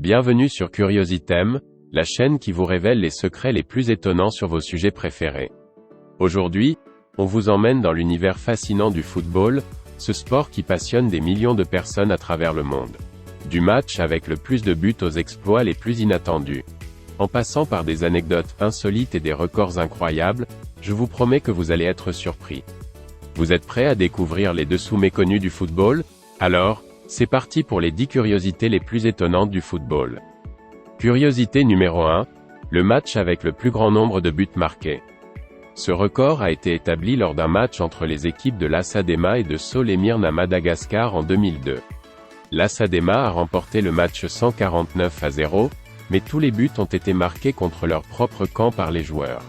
Bienvenue sur Curiositem, la chaîne qui vous révèle les secrets les plus étonnants sur vos sujets préférés. Aujourd'hui, on vous emmène dans l'univers fascinant du football, ce sport qui passionne des millions de personnes à travers le monde. Du match avec le plus de buts aux exploits les plus inattendus. En passant par des anecdotes insolites et des records incroyables, je vous promets que vous allez être surpris. Vous êtes prêts à découvrir les dessous méconnus du football? Alors, c'est parti pour les 10 curiosités les plus étonnantes du football. Curiosité numéro 1, le match avec le plus grand nombre de buts marqués. Ce record a été établi lors d'un match entre les équipes de l'Asadema et de Sol Émirne à Madagascar en 2002. L'Asadema a remporté le match 149-0, mais tous les buts ont été marqués contre leur propre camp par les joueurs.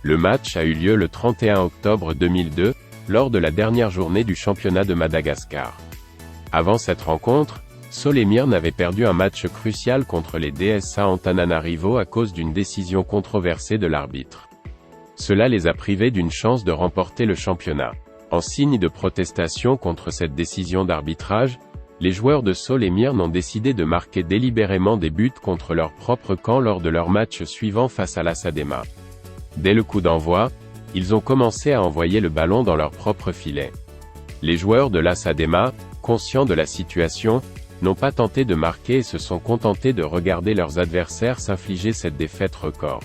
Le match a eu lieu le 31 octobre 2002, lors de la dernière journée du championnat de Madagascar. Avant cette rencontre, Sol Émirne avait perdu un match crucial contre les DSA Antananarivo à cause d'une décision controversée de l'arbitre. Cela les a privés d'une chance de remporter le championnat. En signe de protestation contre cette décision d'arbitrage, les joueurs de Sol Émirne ont décidé de marquer délibérément des buts contre leur propre camp lors de leur match suivant face à l'Asadema. Dès le coup d'envoi, ils ont commencé à envoyer le ballon dans leur propre filet. Les joueurs de l'Asadema, conscients de la situation, n'ont pas tenté de marquer et se sont contentés de regarder leurs adversaires s'infliger cette défaite record.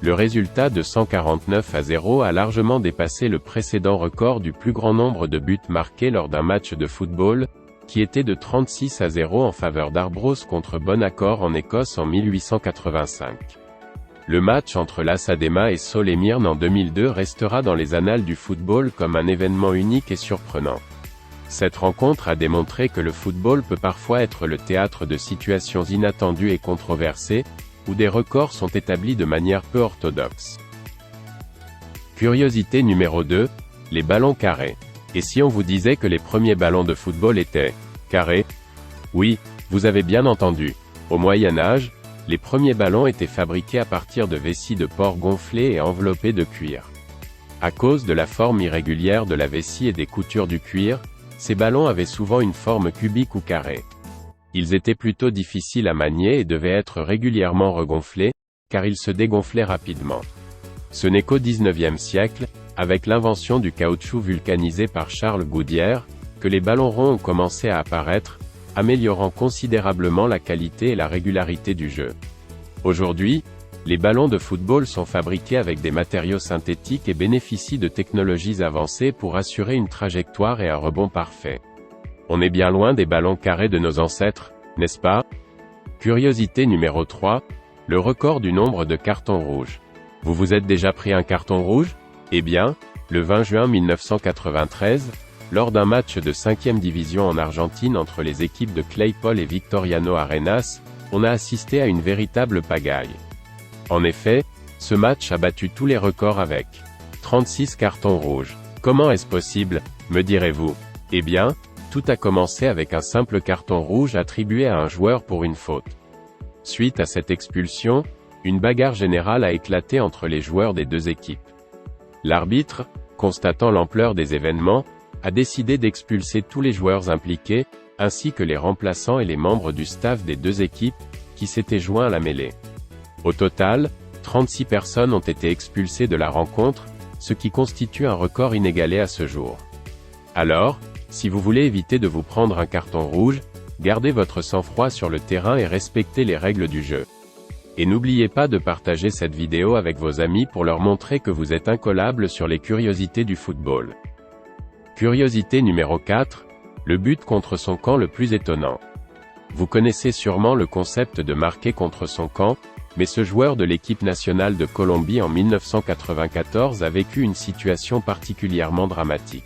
Le résultat de 149-0 a largement dépassé le précédent record du plus grand nombre de buts marqués lors d'un match de football, qui était de 36-0 en faveur d'Arbroath contre Bon-Accord en Écosse en 1885. Le match entre l'Asadema et Sol Émirne en 2002 restera dans les annales du football comme un événement unique et surprenant. Cette rencontre a démontré que le football peut parfois être le théâtre de situations inattendues et controversées, où des records sont établis de manière peu orthodoxe. Curiosité numéro 2, les ballons carrés. Et si on vous disait que les premiers ballons de football étaient carrés? Oui, vous avez bien entendu. Au Moyen Âge, les premiers ballons étaient fabriqués à partir de vessies de porc gonflées et enveloppées de cuir. À cause de la forme irrégulière de la vessie et des coutures du cuir, ces ballons avaient souvent une forme cubique ou carrée. Ils étaient plutôt difficiles à manier et devaient être régulièrement regonflés, car ils se dégonflaient rapidement. Ce n'est qu'au XIXe siècle, avec l'invention du caoutchouc vulcanisé par Charles Goodyear, que les ballons ronds ont commencé à apparaître, améliorant considérablement la qualité et la régularité du jeu. Aujourd'hui, les ballons de football sont fabriqués avec des matériaux synthétiques et bénéficient de technologies avancées pour assurer une trajectoire et un rebond parfait. On est bien loin des ballons carrés de nos ancêtres, n'est-ce pas? Curiosité numéro 3, le record du nombre de cartons rouges. Vous vous êtes déjà pris un carton rouge? Eh bien, le 20 juin 1993, lors d'un match de 5e division en Argentine entre les équipes de Claypole et Victoriano Arenas, on a assisté à une véritable pagaille. En effet, ce match a battu tous les records avec 36 cartons rouges. Comment est-ce possible, me direz-vous? Eh bien, tout a commencé avec un simple carton rouge attribué à un joueur pour une faute. Suite à cette expulsion, une bagarre générale a éclaté entre les joueurs des deux équipes. L'arbitre, constatant l'ampleur des événements, a décidé d'expulser tous les joueurs impliqués, ainsi que les remplaçants et les membres du staff des deux équipes, qui s'étaient joints à la mêlée. Au total, 36 personnes ont été expulsées de la rencontre, ce qui constitue un record inégalé à ce jour. Alors, si vous voulez éviter de vous prendre un carton rouge, gardez votre sang-froid sur le terrain et respectez les règles du jeu. Et n'oubliez pas de partager cette vidéo avec vos amis pour leur montrer que vous êtes incollable sur les curiosités du football. Curiosité numéro 4, le but contre son camp le plus étonnant. Vous connaissez sûrement le concept de marquer contre son camp, mais ce joueur de l'équipe nationale de Colombie en 1994 a vécu une situation particulièrement dramatique.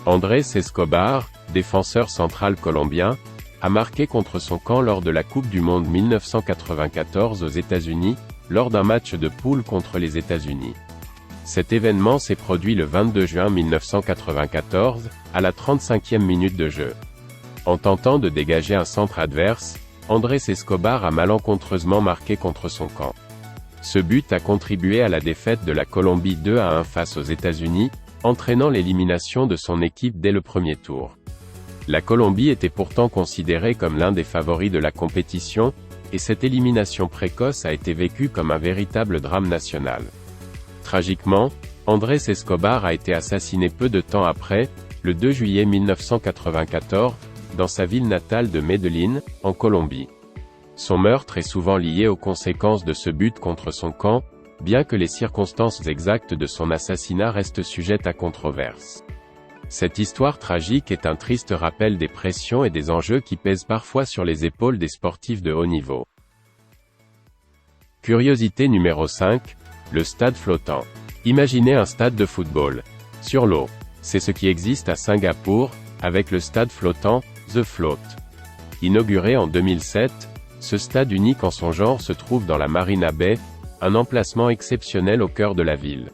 Andrés Escobar, défenseur central colombien, a marqué contre son camp lors de la Coupe du Monde 1994 aux États-Unis, lors d'un match de poule contre les États-Unis. Cet événement s'est produit le 22 juin 1994, à la 35e minute de jeu. En tentant de dégager un centre adverse, Andrés Escobar a malencontreusement marqué contre son camp. Ce but a contribué à la défaite de la Colombie 2-1 face aux États-Unis, entraînant l'élimination de son équipe dès le premier tour. La Colombie était pourtant considérée comme l'un des favoris de la compétition, et cette élimination précoce a été vécue comme un véritable drame national. Tragiquement, Andrés Escobar a été assassiné peu de temps après, le 2 juillet 1994, dans sa ville natale de Medellín, en Colombie. Son meurtre est souvent lié aux conséquences de ce but contre son camp, bien que les circonstances exactes de son assassinat restent sujettes à controverse. Cette histoire tragique est un triste rappel des pressions et des enjeux qui pèsent parfois sur les épaules des sportifs de haut niveau. Curiosité numéro 5, le stade flottant. Imaginez un stade de football sur l'eau. C'est ce qui existe à Singapour, avec le stade flottant, The Float. Inauguré en 2007, ce stade unique en son genre se trouve dans la Marina Bay, un emplacement exceptionnel au cœur de la ville.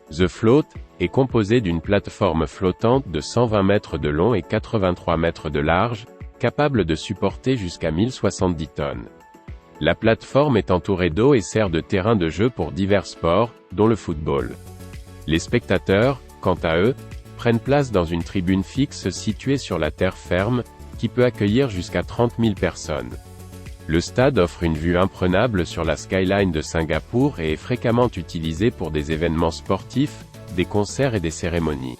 The Float est composé d'une plateforme flottante de 120 mètres de long et 83 mètres de large, capable de supporter jusqu'à 1070 tonnes. La plateforme est entourée d'eau et sert de terrain de jeu pour divers sports, dont le football. Les spectateurs, quant à eux, prennent place dans une tribune fixe située sur la terre ferme, qui peut accueillir jusqu'à 30 000 personnes. Le stade offre une vue imprenable sur la skyline de Singapour et est fréquemment utilisé pour des événements sportifs, des concerts et des cérémonies.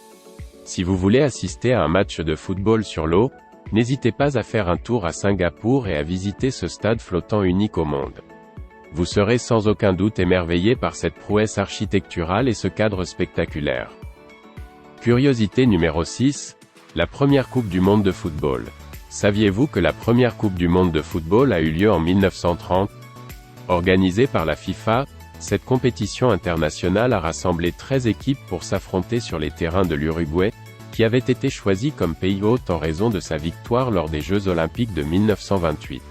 Si vous voulez assister à un match de football sur l'eau, n'hésitez pas à faire un tour à Singapour et à visiter ce stade flottant unique au monde. Vous serez sans aucun doute émerveillé par cette prouesse architecturale et ce cadre spectaculaire. Curiosité numéro 6, la première Coupe du monde de football. Saviez-vous que la première Coupe du monde de football a eu lieu en 1930 ? Organisée par la FIFA, cette compétition internationale a rassemblé 13 équipes pour s'affronter sur les terrains de l'Uruguay, qui avait été choisi comme pays hôte en raison de sa victoire lors des Jeux Olympiques de 1928.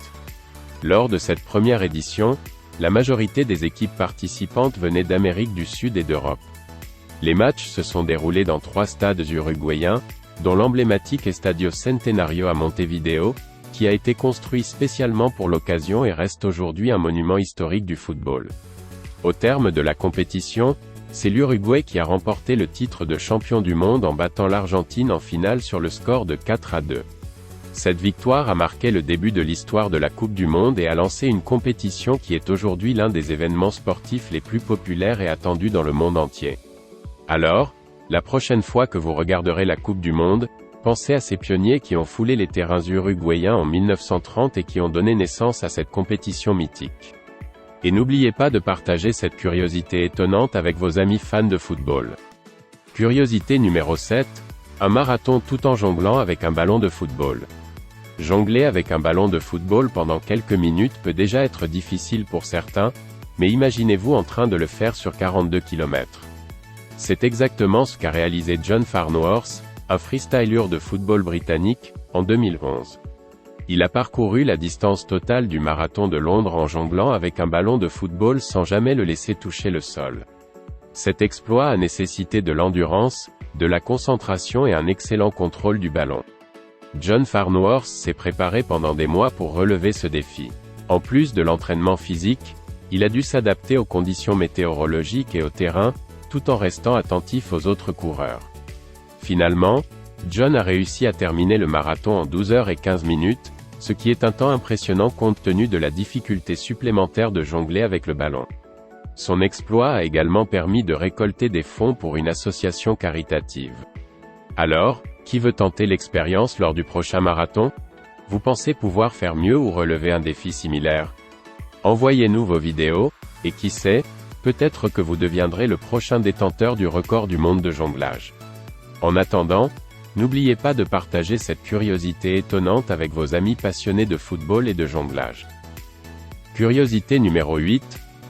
Lors de cette première édition, la majorité des équipes participantes venaient d'Amérique du Sud et d'Europe. Les matchs se sont déroulés dans 3 stades uruguayens, dont l'emblématique Estadio Centenario à Montevideo, qui a été construit spécialement pour l'occasion et reste aujourd'hui un monument historique du football. Au terme de la compétition, c'est l'Uruguay qui a remporté le titre de champion du monde en battant l'Argentine en finale sur le score de 4-2. Cette victoire a marqué le début de l'histoire de la Coupe du monde et a lancé une compétition qui est aujourd'hui l'un des événements sportifs les plus populaires et attendus dans le monde entier. Alors, la prochaine fois que vous regarderez la Coupe du monde, pensez à ces pionniers qui ont foulé les terrains uruguayens en 1930 et qui ont donné naissance à cette compétition mythique. Et n'oubliez pas de partager cette curiosité étonnante avec vos amis fans de football. Curiosité numéro 7, un marathon tout en jonglant avec un ballon de football. Jongler avec un ballon de football pendant quelques minutes peut déjà être difficile pour certains, mais imaginez-vous en train de le faire sur 42 km. C'est exactement ce qu'a réalisé John Farnworth, un freestyler de football britannique, en 2011. Il a parcouru la distance totale du marathon de Londres en jonglant avec un ballon de football sans jamais le laisser toucher le sol. Cet exploit a nécessité de l'endurance, de la concentration et un excellent contrôle du ballon. John Farnworth s'est préparé pendant des mois pour relever ce défi. En plus de l'entraînement physique, il a dû s'adapter aux conditions météorologiques et au terrain, tout en restant attentif aux autres coureurs. Finalement, John a réussi à terminer le marathon en 12 h 15 minutes, ce qui est un temps impressionnant compte tenu de la difficulté supplémentaire de jongler avec le ballon. Son exploit a également permis de récolter des fonds pour une association caritative. Alors, qui veut tenter l'expérience lors du prochain marathon ? Vous pensez pouvoir faire mieux ou relever un défi similaire ? Envoyez-nous vos vidéos, et qui sait, peut-être que vous deviendrez le prochain détenteur du record du monde de jonglage. En attendant, n'oubliez pas de partager cette curiosité étonnante avec vos amis passionnés de football et de jonglage. Curiosité numéro 8,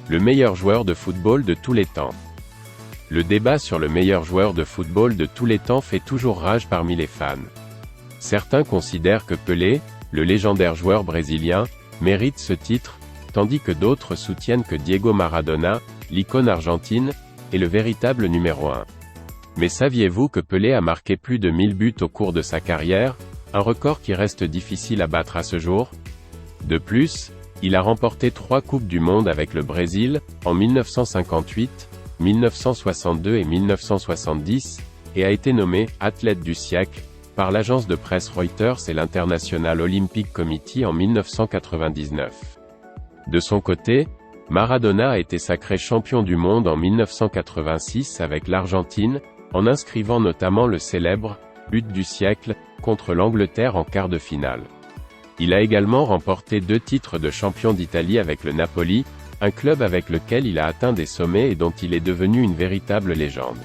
le meilleur joueur de football de tous les temps. Le débat sur le meilleur joueur de football de tous les temps fait toujours rage parmi les fans. Certains considèrent que Pelé, le légendaire joueur brésilien, mérite ce titre, tandis que d'autres soutiennent que Diego Maradona, l'icône argentine, est le véritable numéro 1. Mais saviez-vous que Pelé a marqué plus de 1000 buts au cours de sa carrière, un record qui reste difficile à battre à ce jour ? De plus, il a remporté 3 Coupes du Monde avec le Brésil, en 1958, 1962 et 1970, et a été nommé « athlète du siècle », par l'agence de presse Reuters et l'International Olympic Committee en 1999. De son côté, Maradona a été sacré champion du monde en 1986 avec l'Argentine, en inscrivant notamment le célèbre « but du siècle » contre l'Angleterre en quart de finale. Il a également remporté 2 titres de champion d'Italie avec le Napoli, un club avec lequel il a atteint des sommets et dont il est devenu une véritable légende.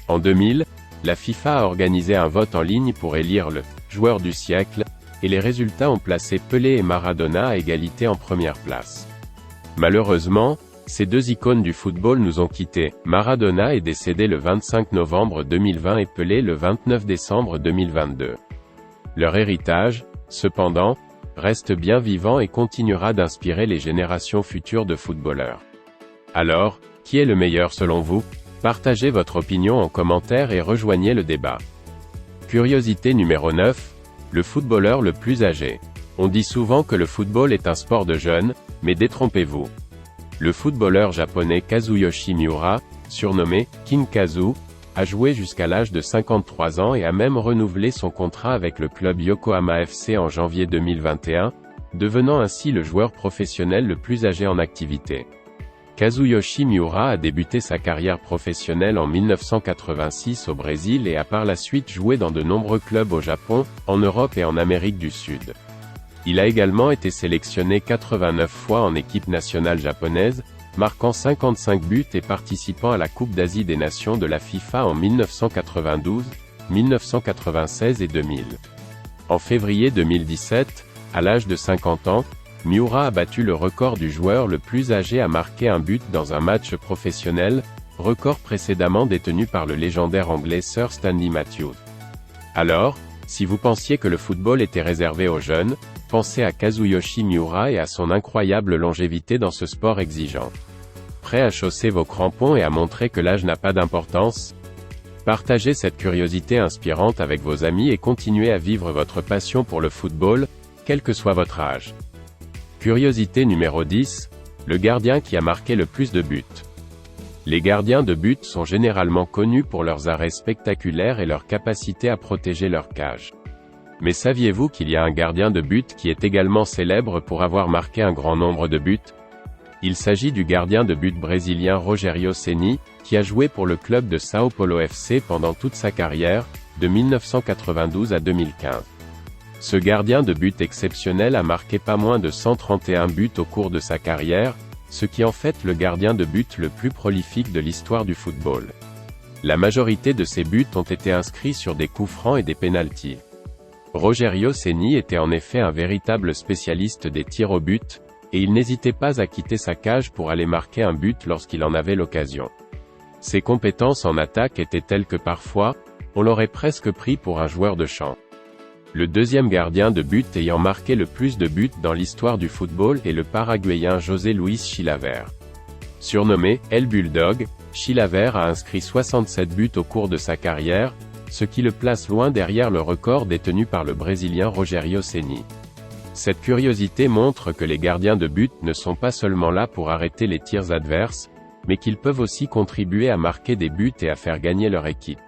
En 2000, la FIFA a organisé un vote en ligne pour élire le « joueur du siècle », et les résultats ont placé Pelé et Maradona à égalité en première place. Malheureusement, ces 2 icônes du football nous ont quittés. Maradona est décédé le 25 novembre 2020 et Pelé le 29 décembre 2022. Leur héritage, cependant, reste bien vivant et continuera d'inspirer les générations futures de footballeurs. Alors, qui est le meilleur selon vous? Partagez votre opinion en commentaire et rejoignez le débat. Curiosité numéro 9. Le footballeur le plus âgé. On dit souvent que le football est un sport de jeunes, mais détrompez-vous. Le footballeur japonais Kazuyoshi Miura, surnommé King Kazu, a joué jusqu'à l'âge de 53 ans et a même renouvelé son contrat avec le club Yokohama FC en janvier 2021, devenant ainsi le joueur professionnel le plus âgé en activité. Kazuyoshi Miura a débuté sa carrière professionnelle en 1986 au Brésil et a par la suite joué dans de nombreux clubs au Japon, en Europe et en Amérique du Sud. Il a également été sélectionné 89 fois en équipe nationale japonaise, marquant 55 buts et participant à la Coupe d'Asie des Nations de la FIFA en 1992, 1996 et 2000. En février 2017, à l'âge de 50 ans, Miura a battu le record du joueur le plus âgé à marquer un but dans un match professionnel, record précédemment détenu par le légendaire anglais Sir Stanley Matthews. Alors, si vous pensiez que le football était réservé aux jeunes, pensez à Kazuyoshi Miura et à son incroyable longévité dans ce sport exigeant. Prêt à chausser vos crampons et à montrer que l'âge n'a pas d'importance? Partagez cette curiosité inspirante avec vos amis et continuez à vivre votre passion pour le football, quel que soit votre âge. Curiosité numéro 10. Le gardien qui a marqué le plus de buts. Les gardiens de but sont généralement connus pour leurs arrêts spectaculaires et leur capacité à protéger leur cage. Mais saviez-vous qu'il y a un gardien de but qui est également célèbre pour avoir marqué un grand nombre de buts? Il s'agit du gardien de but brésilien Rogério Ceni, qui a joué pour le club de São Paulo FC pendant toute sa carrière, de 1992 à 2015. Ce gardien de but exceptionnel a marqué pas moins de 131 buts au cours de sa carrière, ce qui en fait le gardien de but le plus prolifique de l'histoire du football. La majorité de ses buts ont été inscrits sur des coups francs et des pénaltys. Rogério Ceni était en effet un véritable spécialiste des tirs au but, et il n'hésitait pas à quitter sa cage pour aller marquer un but lorsqu'il en avait l'occasion. Ses compétences en attaque étaient telles que parfois, on l'aurait presque pris pour un joueur de champ. Le deuxième gardien de but ayant marqué le plus de buts dans l'histoire du football est le Paraguayen José Luis Chilavert. Surnommé El Bulldog, Chilavert a inscrit 67 buts au cours de sa carrière, ce qui le place loin derrière le record détenu par le Brésilien Rogério Ceni. Cette curiosité montre que les gardiens de but ne sont pas seulement là pour arrêter les tirs adverses, mais qu'ils peuvent aussi contribuer à marquer des buts et à faire gagner leur équipe.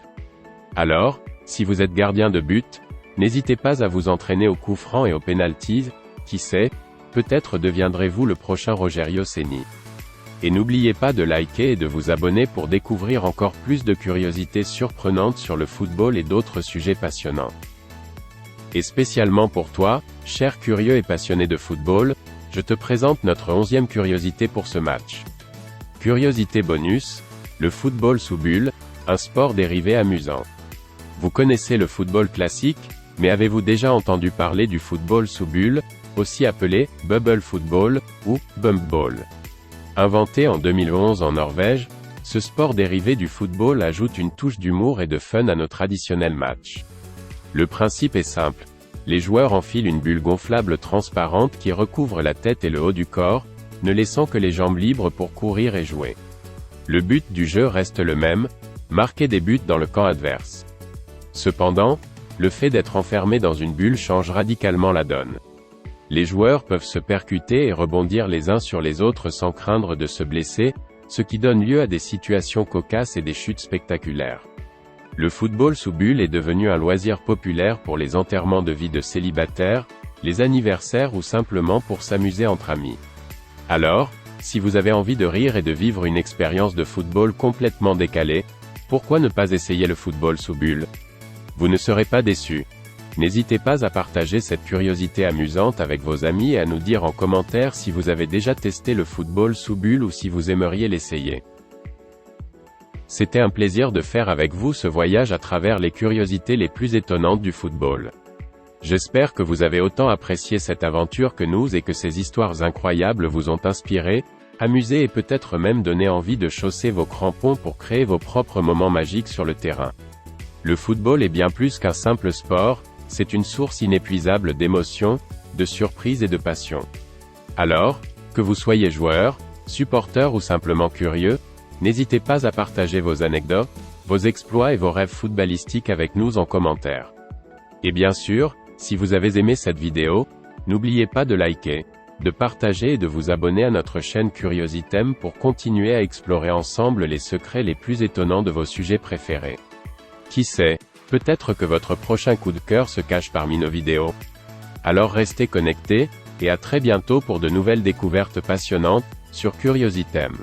Alors, si vous êtes gardien de but, n'hésitez pas à vous entraîner aux coups francs et aux pénaltys, qui sait, peut-être deviendrez-vous le prochain Rogério Ceni. Et n'oubliez pas de liker et de vous abonner pour découvrir encore plus de curiosités surprenantes sur le football et d'autres sujets passionnants. Et spécialement pour toi, cher curieux et passionné de football, je te présente notre 11e curiosité pour ce match. Curiosité bonus, le football sous bulle, un sport dérivé amusant. Vous connaissez le football classique, mais avez-vous déjà entendu parler du football sous bulle, aussi appelé bubble football ou bump ball? Inventé en 2011 en Norvège, ce sport dérivé du football ajoute une touche d'humour et de fun à nos traditionnels matchs. Le principe est simple. Les joueurs enfilent une bulle gonflable transparente qui recouvre la tête et le haut du corps, ne laissant que les jambes libres pour courir et jouer. Le but du jeu reste le même, marquer des buts dans le camp adverse. Cependant, le fait d'être enfermé dans une bulle change radicalement la donne. Les joueurs peuvent se percuter et rebondir les uns sur les autres sans craindre de se blesser, ce qui donne lieu à des situations cocasses et des chutes spectaculaires. Le football sous bulle est devenu un loisir populaire pour les enterrements de vie de célibataires, les anniversaires ou simplement pour s'amuser entre amis. Alors, si vous avez envie de rire et de vivre une expérience de football complètement décalée, pourquoi ne pas essayer le football sous bulle? Vous ne serez pas déçus. N'hésitez pas à partager cette curiosité amusante avec vos amis et à nous dire en commentaire si vous avez déjà testé le football sous bulle ou si vous aimeriez l'essayer. C'était un plaisir de faire avec vous ce voyage à travers les curiosités les plus étonnantes du football. J'espère que vous avez autant apprécié cette aventure que nous et que ces histoires incroyables vous ont inspiré, amusé et peut-être même donné envie de chausser vos crampons pour créer vos propres moments magiques sur le terrain. Le football est bien plus qu'un simple sport, c'est une source inépuisable d'émotions, de surprises et de passion. Alors, que vous soyez joueur, supporter ou simplement curieux, n'hésitez pas à partager vos anecdotes, vos exploits et vos rêves footballistiques avec nous en commentaire. Et bien sûr, si vous avez aimé cette vidéo, n'oubliez pas de liker, de partager et de vous abonner à notre chaîne Curiositem pour continuer à explorer ensemble les secrets les plus étonnants de vos sujets préférés. Qui sait, peut-être que votre prochain coup de cœur se cache parmi nos vidéos. Alors restez connectés, et à très bientôt pour de nouvelles découvertes passionnantes, sur Curiositem.